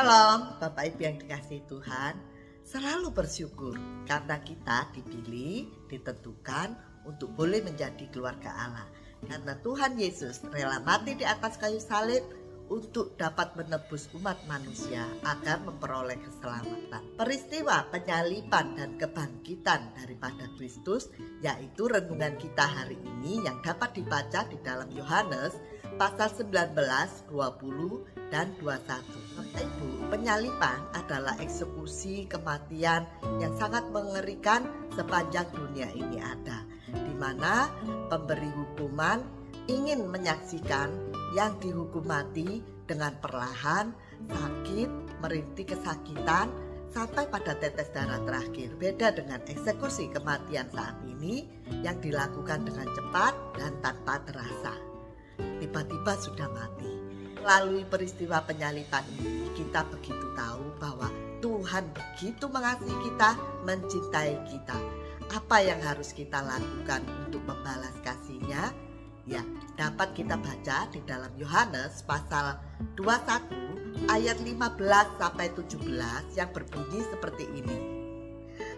Shalom, Bapak Ibu yang dikasihi Tuhan. Selalu bersyukur karena kita dipilih, ditentukan untuk boleh menjadi keluarga Allah. Karena Tuhan Yesus rela mati di atas kayu salib untuk dapat menebus umat manusia agar memperoleh keselamatan. Peristiwa penyaliban dan kebangkitan daripada Kristus, yaitu renungan kita hari ini yang dapat dibaca di dalam Yohanes pasal 19, 20, dan 21. Bapak Ibu, penyaliban adalah eksekusi kematian yang sangat mengerikan sepanjang dunia ini ada, di mana pemberi hukuman ingin menyaksikan yang dihukum mati dengan perlahan, sakit, merintih kesakitan, sampai pada tetes darah terakhir. Beda dengan eksekusi kematian saat ini yang dilakukan dengan cepat dan tanpa terasa. Tiba-tiba sudah mati. Melalui peristiwa penyaliban ini, kita begitu tahu bahwa Tuhan begitu mengasihi kita, mencintai kita. Apa yang harus kita lakukan untuk membalas kasih-Nya? Ya, dapat kita baca di dalam Yohanes pasal 21 ayat 15 sampai 17 yang berbunyi seperti ini.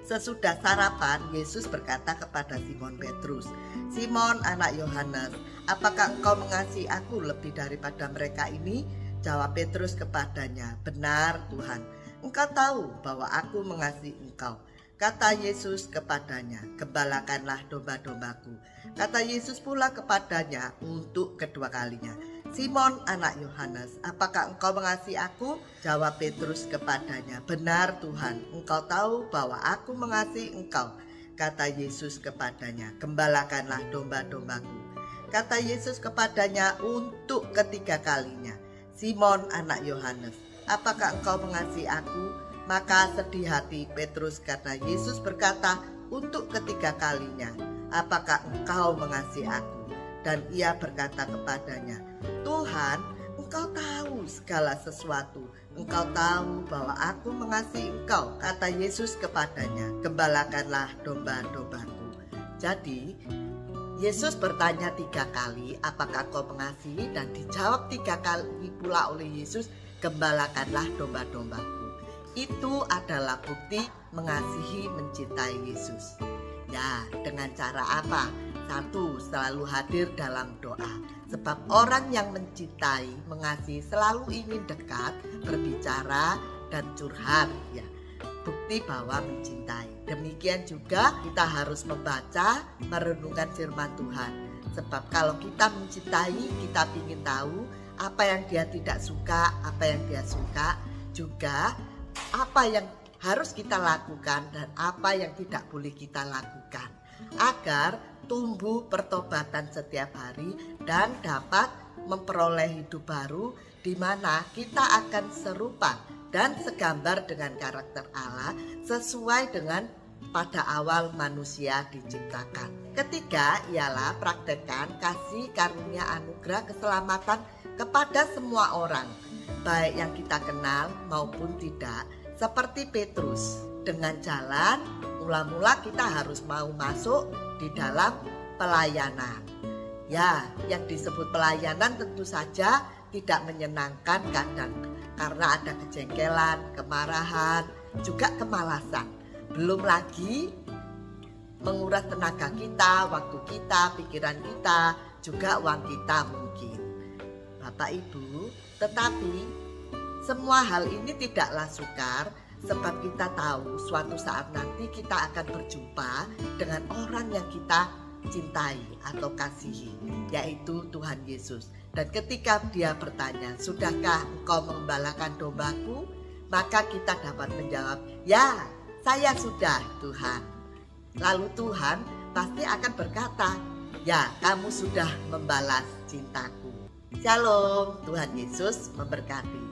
Sesudah sarapan, Yesus berkata kepada Simon Petrus, "Simon, anak Yohanes, apakah engkau mengasihi aku lebih daripada mereka ini?" Jawab Petrus kepadanya, "Benar, Tuhan. Engkau tahu bahwa aku mengasihi engkau." Kata Yesus kepadanya, "Gembalakanlah domba-dombaku." Kata Yesus pula kepadanya untuk kedua kalinya, "Simon, anak Yohanes, apakah engkau mengasihi aku?" Jawab Petrus kepadanya, "Benar, Tuhan, engkau tahu bahwa aku mengasihi engkau." Kata Yesus kepadanya, "Gembalakanlah domba-dombaku." Kata Yesus kepadanya untuk ketiga kalinya, "Simon, anak Yohanes, apakah engkau mengasihi aku?" Maka sedih hati Petrus karena Yesus berkata untuk ketiga kalinya, "Apakah engkau mengasihi aku?" Dan ia berkata kepadanya, "Tuhan, engkau tahu segala sesuatu. Engkau tahu bahwa aku mengasihi engkau." Kata Yesus kepadanya, "Gembalakanlah domba-dombaku." Jadi Yesus bertanya 3 kali, "Apakah kau mengasihi?" Dan dijawab 3 kali pula oleh Yesus, "Gembalakanlah domba-dombaku." Itu adalah bukti mengasihi, mencintai Yesus. Ya, dengan cara apa? 1, selalu hadir dalam doa. Sebab orang yang mencintai, mengasihi selalu ingin dekat, berbicara, dan curhat. Ya, bukti bahwa mencintai. Demikian juga kita harus membaca, merenungkan firman Tuhan. Sebab kalau kita mencintai, kita ingin tahu apa yang dia tidak suka, apa yang dia suka, juga apa yang harus kita lakukan dan apa yang tidak boleh kita lakukan, agar tumbuh pertobatan setiap hari dan dapat memperoleh hidup baru di mana kita akan serupa dan segambar dengan karakter Allah sesuai dengan pada awal manusia diciptakan. Ketiga ialah praktekkan kasih karunia anugerah keselamatan kepada semua orang, baik yang kita kenal maupun tidak. Seperti Petrus, dengan jalan mula-mula kita harus mau masuk di dalam pelayanan. Ya, yang disebut pelayanan tentu saja tidak menyenangkan kadang, karena ada kejengkelan, kemarahan, juga kemalasan. Belum lagi menguras tenaga kita, waktu kita, pikiran kita, juga uang kita mungkin. Bapak Ibu, tetapi semua hal ini tidaklah sukar, sebab kita tahu suatu saat nanti kita akan berjumpa dengan orang yang kita cintai atau kasihi, yaitu Tuhan Yesus. Dan ketika dia bertanya, "Sudahkah engkau mengembalakan dombaku?" Maka kita dapat menjawab, "Ya, saya sudah, Tuhan." Lalu Tuhan pasti akan berkata, "Ya, kamu sudah membalas cintaku." Shalom, Tuhan Yesus memberkati.